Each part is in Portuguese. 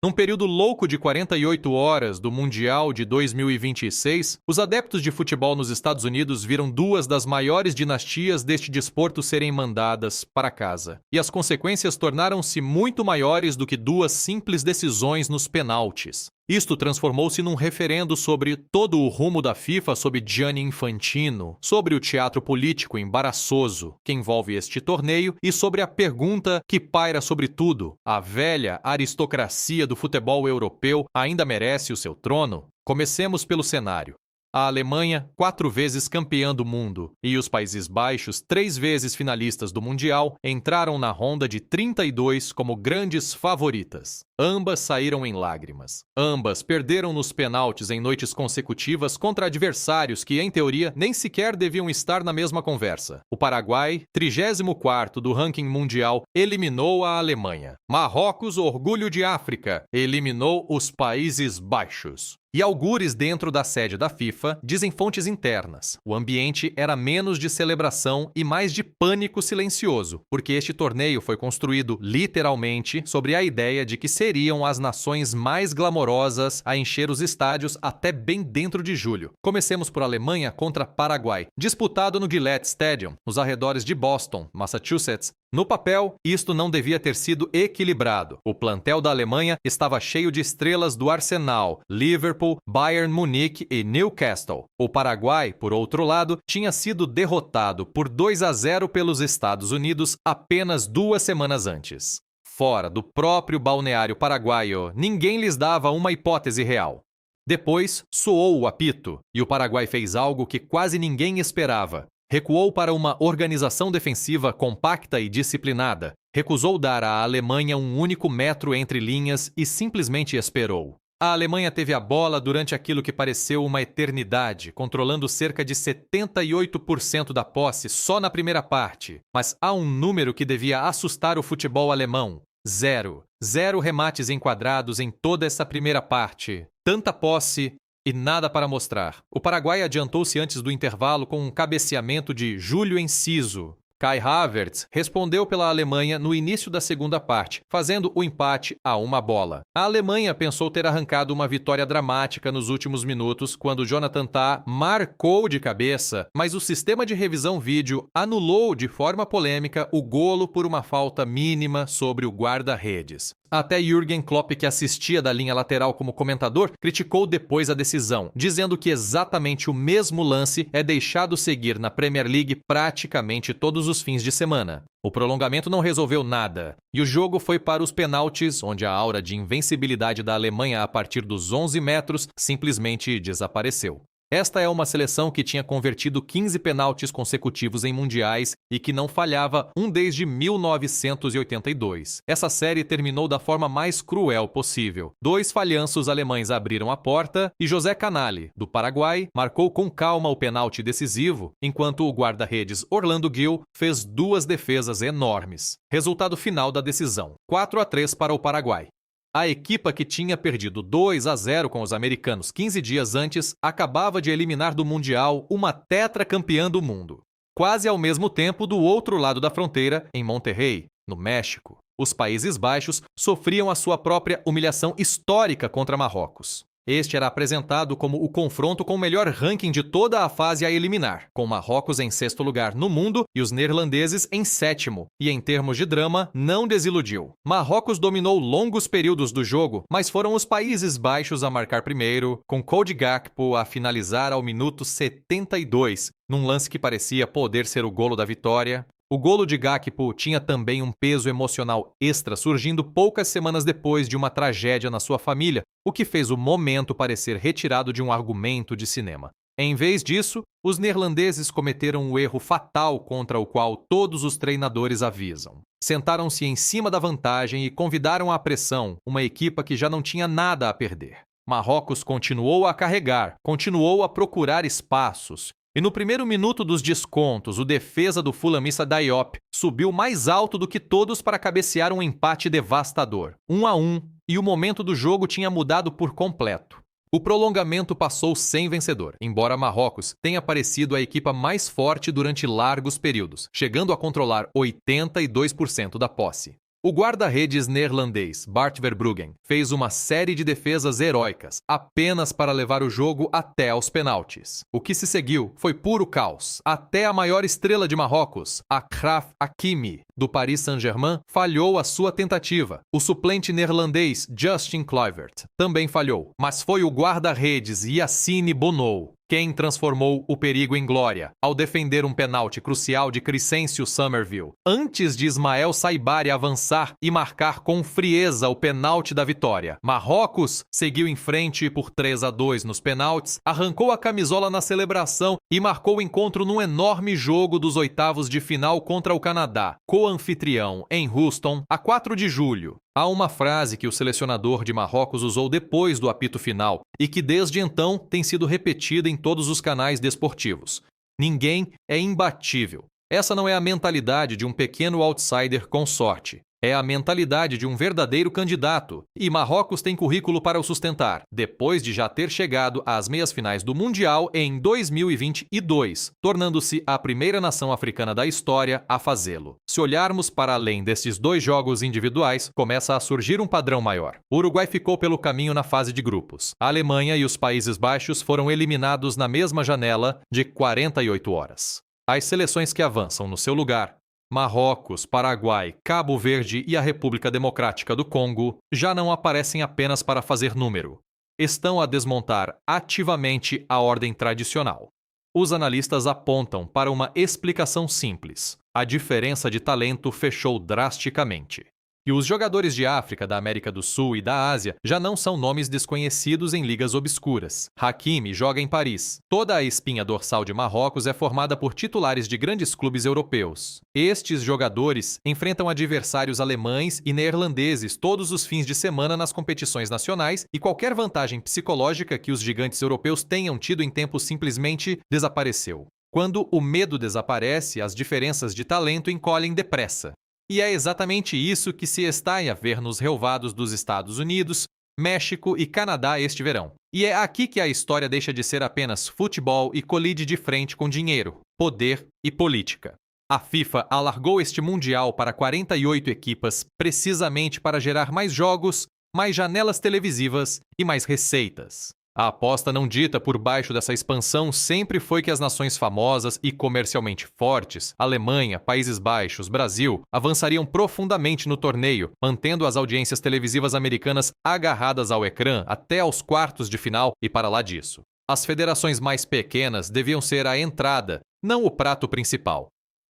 Num período louco de 48 horas do Mundial de 2026, os adeptos de futebol nos Estados Unidos viram duas das maiores dinastias deste desporto serem mandadas para casa. E as consequências tornaram-se muito maiores do que duas simples decisões nos penaltis. Isto transformou-se num referendo sobre todo o rumo da FIFA sob Gianni Infantino, sobre o teatro político embaraçoso que envolve este torneio e sobre a pergunta que paira sobre tudo: a velha aristocracia do futebol europeu ainda merece o seu trono? Comecemos pelo cenário. A Alemanha, 4 vezes campeã do mundo, e os Países Baixos, 3 vezes finalistas do Mundial, entraram na ronda de 32 como grandes favoritas. Ambas saíram em lágrimas. Ambas perderam nos penaltis em noites consecutivas contra adversários que, em teoria, nem sequer deviam estar na mesma conversa. O Paraguai, 34º do ranking mundial, eliminou a Alemanha. Marrocos, orgulho de África, eliminou os Países Baixos. E algures dentro da sede da FIFA dizem fontes internas: o ambiente era menos de celebração e mais de pânico silencioso, porque este torneio foi construído literalmente sobre a ideia de que seriam as nações mais glamorosas a encher os estádios até bem dentro de julho. Comecemos por Alemanha contra Paraguai, disputado no Gillette Stadium, nos arredores de Boston, Massachusetts. No papel, isto não devia ter sido equilibrado. O plantel da Alemanha estava cheio de estrelas do Arsenal, Liverpool, Bayern Munique e Newcastle. O Paraguai, por outro lado, tinha sido derrotado por 2-0 pelos Estados Unidos apenas 2 semanas antes. Fora do próprio balneário paraguaio, ninguém lhes dava uma hipótese real. Depois, soou o apito, e o Paraguai fez algo que quase ninguém esperava. Recuou para uma organização defensiva compacta e disciplinada, recusou dar à Alemanha um único metro entre linhas e simplesmente esperou. A Alemanha teve a bola durante aquilo que pareceu uma eternidade, controlando cerca de 78% da posse só na primeira parte. Mas há um número que devia assustar o futebol alemão: 0. 0 remates enquadrados em toda essa primeira parte. Tanta posse e nada para mostrar. O Paraguai adiantou-se antes do intervalo com um cabeceamento de Júlio Enciso. Kai Havertz respondeu pela Alemanha no início da segunda parte, fazendo o empate a 1 bola. A Alemanha pensou ter arrancado uma vitória dramática nos últimos minutos, quando Jonathan Tah marcou de cabeça, mas o sistema de revisão vídeo anulou de forma polêmica o golo por uma falta mínima sobre o guarda-redes. Até Jürgen Klopp, que assistia da linha lateral como comentador, criticou depois a decisão, dizendo que exatamente o mesmo lance é deixado seguir na Premier League praticamente todos os fins de semana. O prolongamento não resolveu nada, e o jogo foi para os penaltis, onde a aura de invencibilidade da Alemanha a partir dos 11 metros simplesmente desapareceu. Esta é uma seleção que tinha convertido 15 penaltis consecutivos em mundiais e que não falhava um desde 1982. Essa série terminou da forma mais cruel possível. 2 falhanços alemães abriram a porta e José Canali, do Paraguai, marcou com calma o penalti decisivo, enquanto o guarda-redes Orlando Gil fez 2 defesas enormes. Resultado final da decisão: 4-3 para o Paraguai. A equipa que tinha perdido 2-0 com os americanos 15 dias antes acabava de eliminar do Mundial uma tetracampeã do mundo. Quase ao mesmo tempo, do outro lado da fronteira, em Monterrey, no México, os Países Baixos sofriam a sua própria humilhação histórica contra Marrocos. Este era apresentado como o confronto com o melhor ranking de toda a fase a eliminar, com Marrocos em 6º lugar no mundo e os neerlandeses em 7º, e em termos de drama, não desiludiu. Marrocos dominou longos períodos do jogo, mas foram os Países Baixos a marcar primeiro, com Cody Gakpo a finalizar ao minuto 72, num lance que parecia poder ser o golo da vitória. O golo de Gakpo tinha também um peso emocional extra, surgindo poucas semanas depois de uma tragédia na sua família, o que fez o momento parecer retirado de um argumento de cinema. Em vez disso, os neerlandeses cometeram o erro fatal contra o qual todos os treinadores avisam. Sentaram-se em cima da vantagem e convidaram à pressão uma equipa que já não tinha nada a perder. Marrocos continuou a carregar, continuou a procurar espaços. E no primeiro minuto dos descontos, o defesa do Fulham Issa Diop subiu mais alto do que todos para cabecear um empate devastador. 1-1, e o momento do jogo tinha mudado por completo. O prolongamento passou sem vencedor, embora Marrocos tenha parecido a equipa mais forte durante largos períodos, chegando a controlar 82% da posse. O guarda-redes neerlandês Bart Verbruggen fez uma série de defesas heróicas apenas para levar o jogo até aos penaltis. O que se seguiu foi puro caos. Até a maior estrela de Marrocos, Achraf Hakimi, do Paris Saint-Germain, falhou a sua tentativa. O suplente neerlandês Justin Kluivert também falhou, mas foi o guarda-redes Yassine Bono quem transformou o perigo em glória, ao defender um penalti crucial de Crescencio Summerville, antes de Ismael Saibari avançar e marcar com frieza o penalti da vitória. Marrocos seguiu em frente por 3-2 nos penaltis, arrancou a camisola na celebração e marcou o encontro num enorme jogo dos oitavos de final contra o Canadá, co-anfitrião em Houston, a 4 de julho. Há uma frase que o selecionador de Marrocos usou depois do apito final e que desde então tem sido repetida em todos os canais desportivos. Ninguém é imbatível. Essa não é a mentalidade de um pequeno outsider com sorte. É a mentalidade de um verdadeiro candidato, e Marrocos tem currículo para o sustentar, depois de já ter chegado às meias-finais do Mundial em 2022, tornando-se a primeira nação africana da história a fazê-lo. Se olharmos para além destes dois jogos individuais, começa a surgir um padrão maior. O Uruguai ficou pelo caminho na fase de grupos. A Alemanha e os Países Baixos foram eliminados na mesma janela de 48 horas. As seleções que avançam no seu lugar, Marrocos, Paraguai, Cabo Verde e a República Democrática do Congo, já não aparecem apenas para fazer número. Estão a desmontar ativamente a ordem tradicional. Os analistas apontam para uma explicação simples. A diferença de talento fechou drasticamente. E os jogadores de África, da América do Sul e da Ásia já não são nomes desconhecidos em ligas obscuras. Hakimi joga em Paris. Toda a espinha dorsal de Marrocos é formada por titulares de grandes clubes europeus. Estes jogadores enfrentam adversários alemães e neerlandeses todos os fins de semana nas competições nacionais e qualquer vantagem psicológica que os gigantes europeus tenham tido em tempo simplesmente desapareceu. Quando o medo desaparece, as diferenças de talento encolhem depressa. E é exatamente isso que se está a ver nos relvados dos Estados Unidos, México e Canadá este verão. E é aqui que a história deixa de ser apenas futebol e colide de frente com dinheiro, poder e política. A FIFA alargou este Mundial para 48 equipas precisamente para gerar mais jogos, mais janelas televisivas e mais receitas. A aposta não dita por baixo dessa expansão sempre foi que as nações famosas e comercialmente fortes, Alemanha, Países Baixos, Brasil, avançariam profundamente no torneio, mantendo as audiências televisivas americanas agarradas ao ecrã até aos quartos de final e para lá disso. As federações mais pequenas deviam ser a entrada, não o prato principal.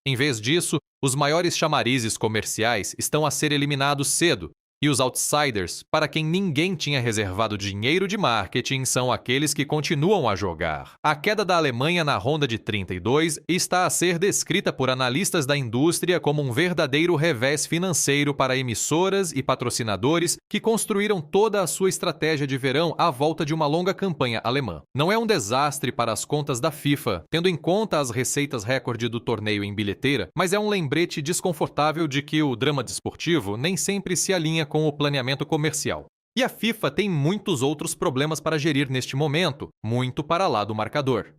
Em vez disso, os maiores chamarizes comerciais estão a ser eliminados cedo, e os outsiders, para quem ninguém tinha reservado dinheiro de marketing, são aqueles que continuam a jogar. A queda da Alemanha na ronda de 32 está a ser descrita por analistas da indústria como um verdadeiro revés financeiro para emissoras e patrocinadores que construíram toda a sua estratégia de verão à volta de uma longa campanha alemã. Não é um desastre para as contas da FIFA, tendo em conta as receitas recorde do torneio em bilheteira, mas é um lembrete desconfortável de que o drama desportivo nem sempre se alinha com o planeamento comercial. E a FIFA tem muitos outros problemas para gerir neste momento, muito para lá do marcador.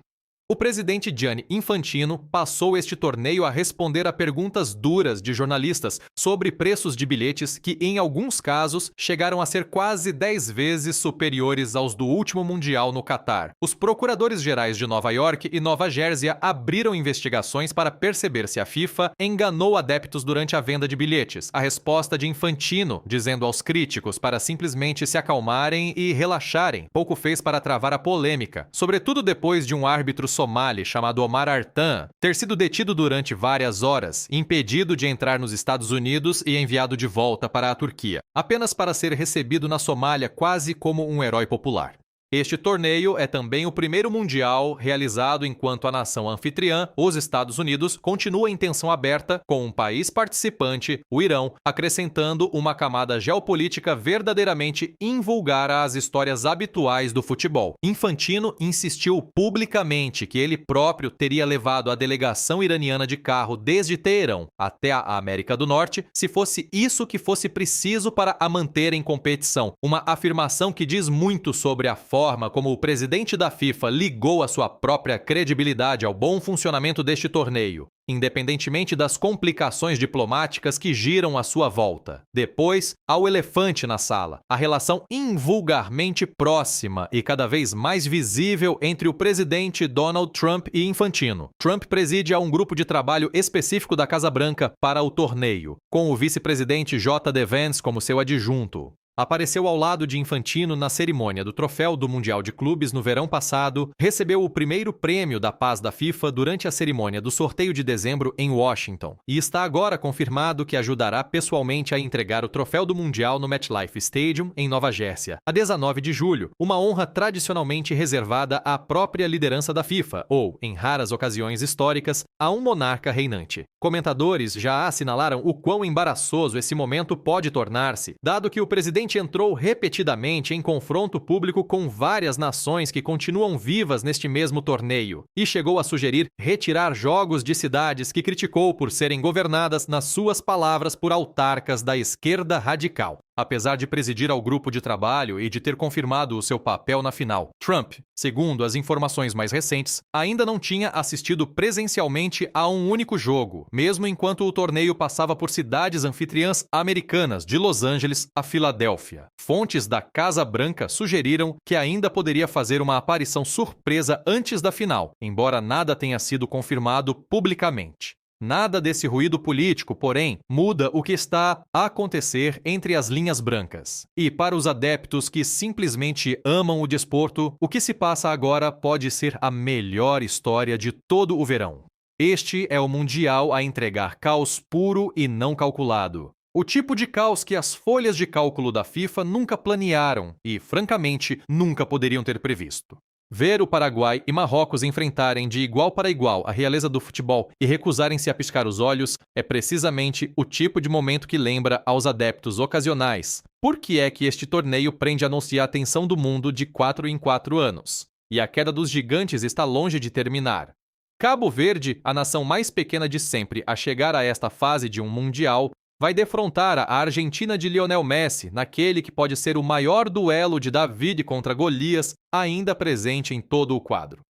O presidente Gianni Infantino passou este torneio a responder a perguntas duras de jornalistas sobre preços de bilhetes que, em alguns casos, chegaram a ser quase 10 vezes superiores aos do último Mundial no Catar. Os procuradores gerais de Nova York e Nova Jersey abriram investigações para perceber se a FIFA enganou adeptos durante a venda de bilhetes. A resposta de Infantino, dizendo aos críticos para simplesmente se acalmarem e relaxarem, pouco fez para travar a polêmica, sobretudo depois de um árbitro somali chamado Omar Artan ter sido detido durante várias horas, impedido de entrar nos Estados Unidos e enviado de volta para a Turquia, apenas para ser recebido na Somália quase como um herói popular. Este torneio é também o primeiro mundial realizado enquanto a nação anfitriã, os Estados Unidos, continua em tensão aberta com um país participante, o Irão, acrescentando uma camada geopolítica verdadeiramente invulgar às histórias habituais do futebol. Infantino insistiu publicamente que ele próprio teria levado a delegação iraniana de carro desde Teherã até a América do Norte, se fosse isso que fosse preciso para a manter em competição, uma afirmação que diz muito sobre a forma forma como o presidente da FIFA ligou a sua própria credibilidade ao bom funcionamento deste torneio, independentemente das complicações diplomáticas que giram à sua volta. Depois, há o elefante na sala, a relação invulgarmente próxima e cada vez mais visível entre o presidente Donald Trump e Infantino. Trump preside a um grupo de trabalho específico da Casa Branca para o torneio, com o vice-presidente J.D. Vance como seu adjunto. Apareceu ao lado de Infantino na cerimônia do troféu do Mundial de Clubes no verão passado, recebeu o primeiro prêmio da paz da FIFA durante a cerimônia do sorteio de dezembro em Washington e está agora confirmado que ajudará pessoalmente a entregar o troféu do Mundial no MetLife Stadium, em Nova Jersey, a 19 de julho, uma honra tradicionalmente reservada à própria liderança da FIFA ou, em raras ocasiões históricas, a um monarca reinante. Comentadores já assinalaram o quão embaraçoso esse momento pode tornar-se, dado que o presidente entrou repetidamente em confronto público com várias nações que continuam vivas neste mesmo torneio e chegou a sugerir retirar jogos de cidades que criticou por serem governadas, nas suas palavras, por autarcas da esquerda radical. Apesar de presidir ao grupo de trabalho e de ter confirmado o seu papel na final, Trump, segundo as informações mais recentes, ainda não tinha assistido presencialmente a um único jogo, mesmo enquanto o torneio passava por cidades anfitriãs americanas, de Los Angeles a Filadélfia. Fontes da Casa Branca sugeriram que ainda poderia fazer uma aparição surpresa antes da final, embora nada tenha sido confirmado publicamente. Nada desse ruído político, porém, muda o que está a acontecer entre as linhas brancas. E para os adeptos que simplesmente amam o desporto, o que se passa agora pode ser a melhor história de todo o verão. Este é o Mundial a entregar caos puro e não calculado. O tipo de caos que as folhas de cálculo da FIFA nunca planearam e, francamente, nunca poderiam ter previsto. Ver o Paraguai e Marrocos enfrentarem de igual para igual a realeza do futebol e recusarem-se a piscar os olhos é precisamente o tipo de momento que lembra aos adeptos ocasionais por que é que este torneio prende a anunciar a atenção do mundo de 4 em 4 anos. E a queda dos gigantes está longe de terminar. Cabo Verde, a nação mais pequena de sempre a chegar a esta fase de um mundial, vai defrontar a Argentina de Lionel Messi naquele que pode ser o maior duelo de David contra Golias ainda presente em todo o quadro.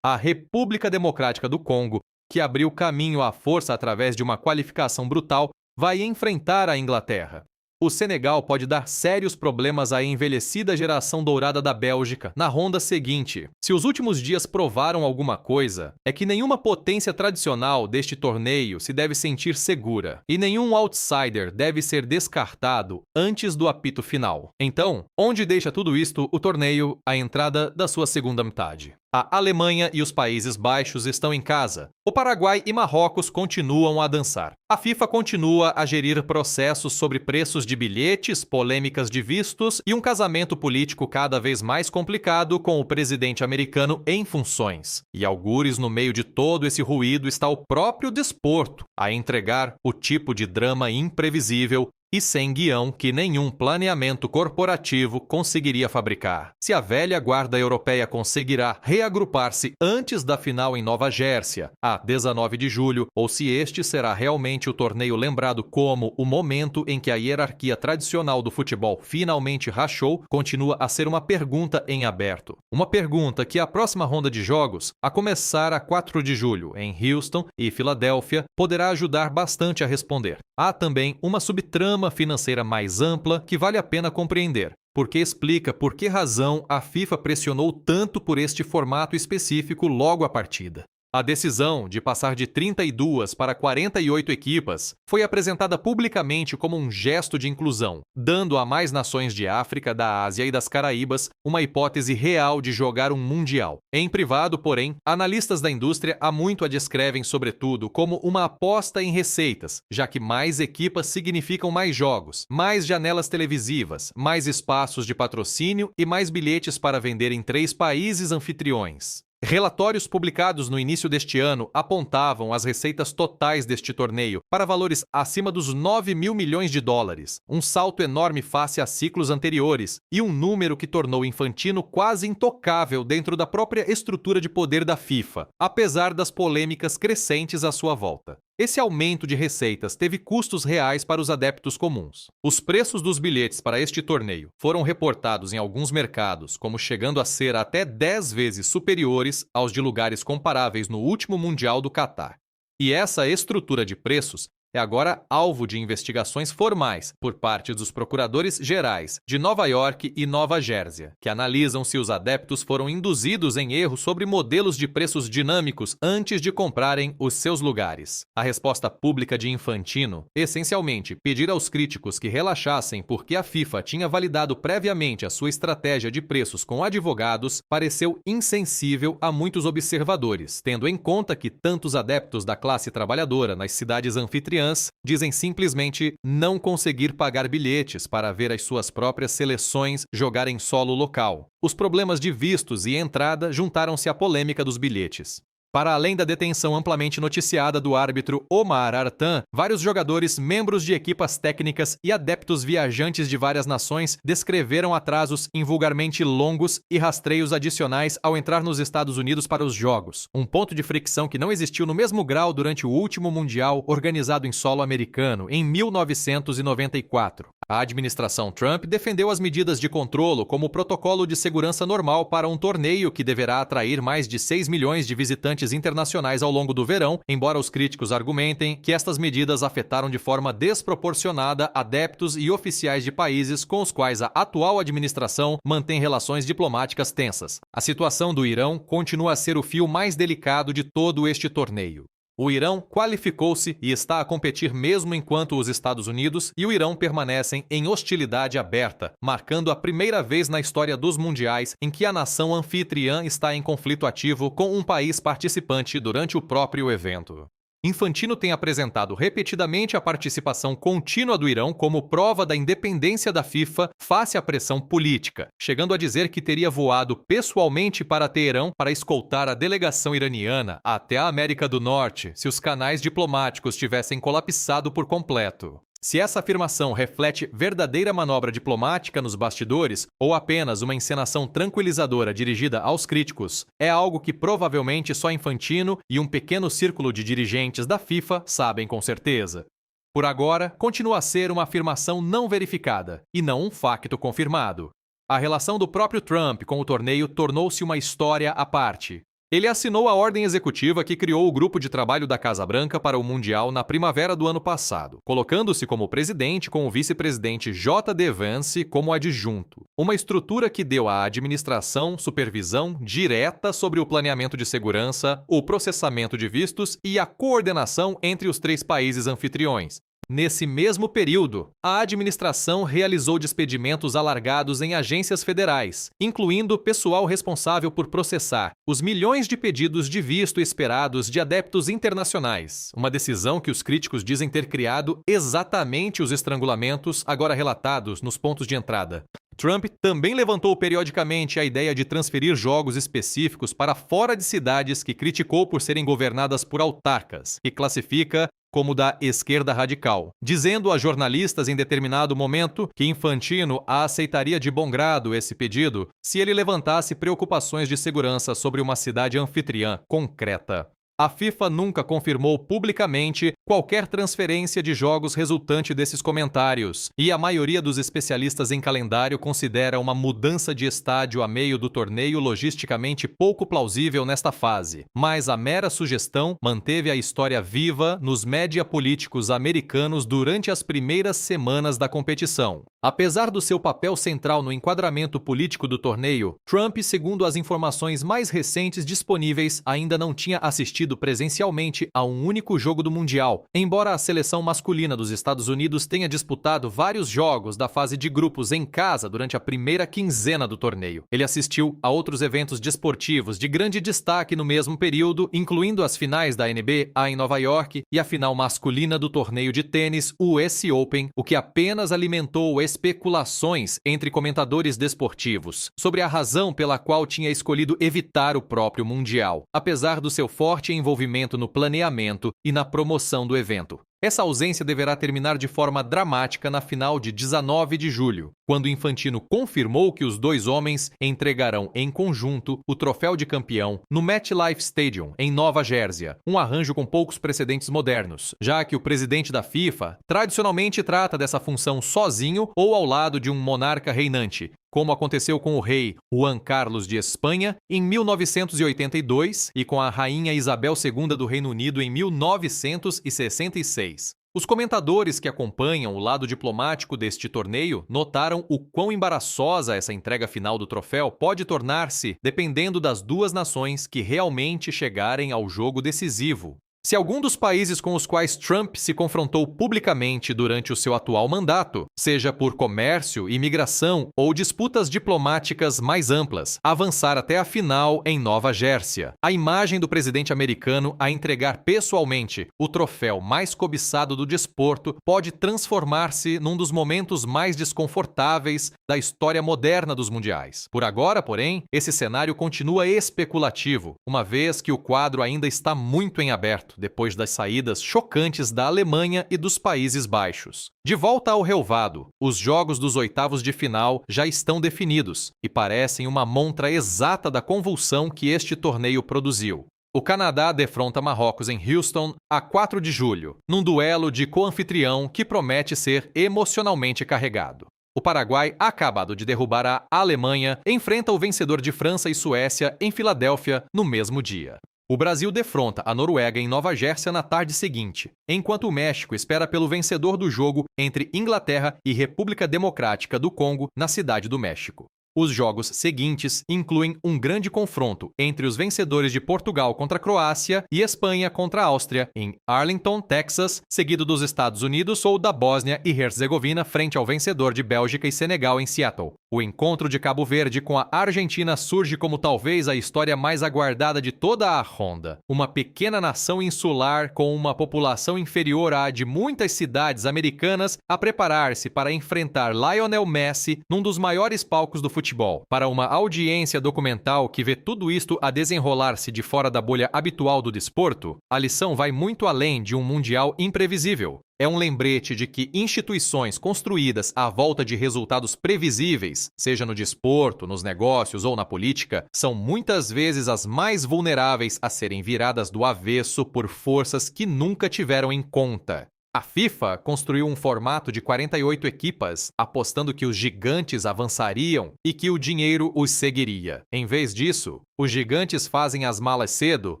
A República Democrática do Congo, que abriu caminho à força através de uma qualificação brutal, vai enfrentar a Inglaterra. O Senegal pode dar sérios problemas à envelhecida geração dourada da Bélgica na ronda seguinte. Se os últimos dias provaram alguma coisa, é que nenhuma potência tradicional deste torneio se deve sentir segura, e nenhum outsider deve ser descartado antes do apito final. Então, onde deixa tudo isto o torneio, a entrada da sua segunda metade? A Alemanha e os Países Baixos estão em casa. O Paraguai e Marrocos continuam a dançar. A FIFA continua a gerir processos sobre preços de bilhetes, polêmicas de vistos e um casamento político cada vez mais complicado com o presidente americano em funções. E algures no meio de todo esse ruído está o próprio desporto a entregar o tipo de drama imprevisível e sem guião que nenhum planeamento corporativo conseguiria fabricar. Se a velha guarda europeia conseguirá reagrupar-se antes da final em Nova Jersey, a 19 de julho, ou se este será realmente o torneio lembrado como o momento em que a hierarquia tradicional do futebol finalmente rachou, continua a ser uma pergunta em aberto. Uma pergunta que a próxima ronda de jogos, a começar a 4 de julho, em Houston e Filadélfia, poderá ajudar bastante a responder. Há também uma subtrama financeira mais ampla que vale a pena compreender, porque explica por que razão a FIFA pressionou tanto por este formato específico logo à partida. A decisão de passar de 32 para 48 equipas foi apresentada publicamente como um gesto de inclusão, dando a mais nações de África, da Ásia e das Caraíbas uma hipótese real de jogar um mundial. Em privado, porém, analistas da indústria há muito a descrevem sobretudo como uma aposta em receitas, já que mais equipas significam mais jogos, mais janelas televisivas, mais espaços de patrocínio e mais bilhetes para vender em 3 países anfitriões. Relatórios publicados no início deste ano apontavam as receitas totais deste torneio para valores acima dos 9 mil milhões de dólares, um salto enorme face a ciclos anteriores e um número que tornou Infantino quase intocável dentro da própria estrutura de poder da FIFA, apesar das polêmicas crescentes à sua volta. Esse aumento de receitas teve custos reais para os adeptos comuns. Os preços dos bilhetes para este torneio foram reportados em alguns mercados como chegando a ser até 10 vezes superiores aos de lugares comparáveis no último Mundial do Catar. E essa estrutura de preços é agora alvo de investigações formais por parte dos procuradores gerais de Nova York e Nova Jersey, que analisam se os adeptos foram induzidos em erro sobre modelos de preços dinâmicos antes de comprarem os seus lugares. A resposta pública de Infantino, essencialmente pedir aos críticos que relaxassem porque a FIFA tinha validado previamente a sua estratégia de preços com advogados, pareceu insensível a muitos observadores, tendo em conta que tantos adeptos da classe trabalhadora nas cidades anfitriãs dizem simplesmente não conseguir pagar bilhetes para ver as suas próprias seleções jogar em solo local. Os problemas de vistos e entrada juntaram-se à polêmica dos bilhetes. Para além da detenção amplamente noticiada do árbitro Omar Artan, vários jogadores, membros de equipas técnicas e adeptos viajantes de várias nações descreveram atrasos invulgarmente longos e rastreios adicionais ao entrar nos Estados Unidos para os jogos, um ponto de fricção que não existiu no mesmo grau durante o último Mundial organizado em solo americano, em 1994. A administração Trump defendeu as medidas de controlo como protocolo de segurança normal para um torneio que deverá atrair mais de 6 milhões de visitantes internacionais ao longo do verão, embora os críticos argumentem que estas medidas afetaram de forma desproporcionada adeptos e oficiais de países com os quais a atual administração mantém relações diplomáticas tensas. A situação do Irão continua a ser o fio mais delicado de todo este torneio. O Irão qualificou-se e está a competir mesmo enquanto os Estados Unidos e o Irão permanecem em hostilidade aberta, marcando a primeira vez na história dos mundiais em que a nação anfitriã está em conflito ativo com um país participante durante o próprio evento. Infantino tem apresentado repetidamente a participação contínua do Irão como prova da independência da FIFA face à pressão política, chegando a dizer que teria voado pessoalmente para Teherão para escoltar a delegação iraniana até a América do Norte se os canais diplomáticos tivessem colapsado por completo. Se essa afirmação reflete verdadeira manobra diplomática nos bastidores ou apenas uma encenação tranquilizadora dirigida aos críticos, é algo que provavelmente só Infantino e um pequeno círculo de dirigentes da FIFA sabem com certeza. Por agora, continua a ser uma afirmação não verificada e não um facto confirmado. A relação do próprio Trump com o torneio tornou-se uma história à parte. Ele assinou a ordem executiva que criou o grupo de trabalho da Casa Branca para o Mundial na primavera do ano passado, colocando-se como presidente com o vice-presidente J.D. Vance como adjunto. Uma estrutura que deu à administração supervisão direta sobre o planeamento de segurança, o processamento de vistos e a coordenação entre os 3 países anfitriões. Nesse mesmo período, a administração realizou despedimentos alargados em agências federais, incluindo pessoal responsável por processar os milhões de pedidos de visto esperados de adeptos internacionais, uma decisão que os críticos dizem ter criado exatamente os estrangulamentos agora relatados nos pontos de entrada. Trump também levantou periodicamente a ideia de transferir jogos específicos para fora de cidades que criticou por serem governadas por autarcas, que classifica como da esquerda radical, dizendo a jornalistas em determinado momento que Infantino aceitaria de bom grado esse pedido se ele levantasse preocupações de segurança sobre uma cidade anfitriã concreta. A FIFA nunca confirmou publicamente qualquer transferência de jogos resultante desses comentários, e a maioria dos especialistas em calendário considera uma mudança de estádio a meio do torneio logisticamente pouco plausível nesta fase, mas a mera sugestão manteve a história viva nos média políticos americanos durante as primeiras semanas da competição. Apesar do seu papel central no enquadramento político do torneio, Trump, segundo as informações mais recentes disponíveis, ainda não tinha assistido presencialmente a um único jogo do Mundial, embora a seleção masculina dos Estados Unidos tenha disputado vários jogos da fase de grupos em casa durante a primeira quinzena do torneio. Ele assistiu a outros eventos desportivos de grande destaque no mesmo período, incluindo as finais da NBA em Nova York e a final masculina do torneio de tênis US Open, o que apenas alimentou especulações entre comentadores desportivos sobre a razão pela qual tinha escolhido evitar o próprio Mundial, apesar do seu forte envolvimento no planeamento e na promoção do evento. Essa ausência deverá terminar de forma dramática na final de 19 de julho, quando Infantino confirmou que os dois homens entregarão em conjunto o troféu de campeão no MetLife Stadium, em Nova Jersey, um arranjo com poucos precedentes modernos, já que o presidente da FIFA tradicionalmente trata dessa função sozinho ou ao lado de um monarca reinante, como aconteceu com o rei Juan Carlos de Espanha em 1982 e com a rainha Isabel II do Reino Unido em 1966. Os comentadores que acompanham o lado diplomático deste torneio notaram o quão embaraçosa essa entrega final do troféu pode tornar-se dependendo das duas nações que realmente chegarem ao jogo decisivo. Se algum dos países com os quais Trump se confrontou publicamente durante o seu atual mandato, seja por comércio, imigração ou disputas diplomáticas mais amplas, avançar até a final em Nova Jersey, a imagem do presidente americano a entregar pessoalmente o troféu mais cobiçado do desporto pode transformar-se num dos momentos mais desconfortáveis da história moderna dos mundiais. Por agora, porém, esse cenário continua especulativo, uma vez que o quadro ainda está muito em aberto, depois das saídas chocantes da Alemanha e dos Países Baixos. De volta ao relvado, os jogos dos oitavos de final já estão definidos e parecem uma montra exata da convulsão que este torneio produziu. O Canadá defronta Marrocos em Houston a 4 de julho, num duelo de co-anfitrião que promete ser emocionalmente carregado. O Paraguai, acabado de derrubar a Alemanha, enfrenta o vencedor de França e Suécia em Filadélfia no mesmo dia. O Brasil defronta a Noruega em Nova Jersey na tarde seguinte, enquanto o México espera pelo vencedor do jogo entre Inglaterra e República Democrática do Congo na Cidade do México. Os jogos seguintes incluem um grande confronto entre os vencedores de Portugal contra a Croácia e Espanha contra a Áustria, em Arlington, Texas, seguido dos Estados Unidos ou da Bósnia e Herzegovina frente ao vencedor de Bélgica e Senegal em Seattle. O encontro de Cabo Verde com a Argentina surge como talvez a história mais aguardada de toda a ronda. Uma pequena nação insular com uma população inferior à de muitas cidades americanas a preparar-se para enfrentar Lionel Messi num dos maiores palcos do futebol. Para uma audiência documental que vê tudo isto a desenrolar-se de fora da bolha habitual do desporto, a lição vai muito além de um mundial imprevisível. É um lembrete de que instituições construídas à volta de resultados previsíveis, seja no desporto, nos negócios ou na política, são muitas vezes as mais vulneráveis a serem viradas do avesso por forças que nunca tiveram em conta. A FIFA construiu um formato de 48 equipas, apostando que os gigantes avançariam e que o dinheiro os seguiria. Em vez disso, os gigantes fazem as malas cedo,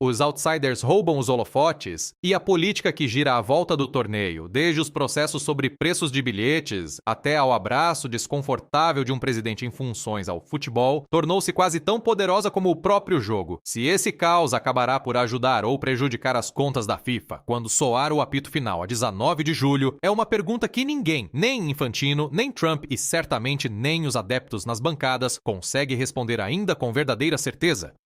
os outsiders roubam os holofotes e a política que gira à volta do torneio, desde os processos sobre preços de bilhetes até ao abraço desconfortável de um presidente em funções ao futebol, tornou-se quase tão poderosa como o próprio jogo. Se esse caos acabará por ajudar ou prejudicar as contas da FIFA quando soar o apito final a 19 de julho, é uma pergunta que ninguém, nem Infantino, nem Trump e certamente nem os adeptos nas bancadas, consegue responder ainda com verdadeira certeza.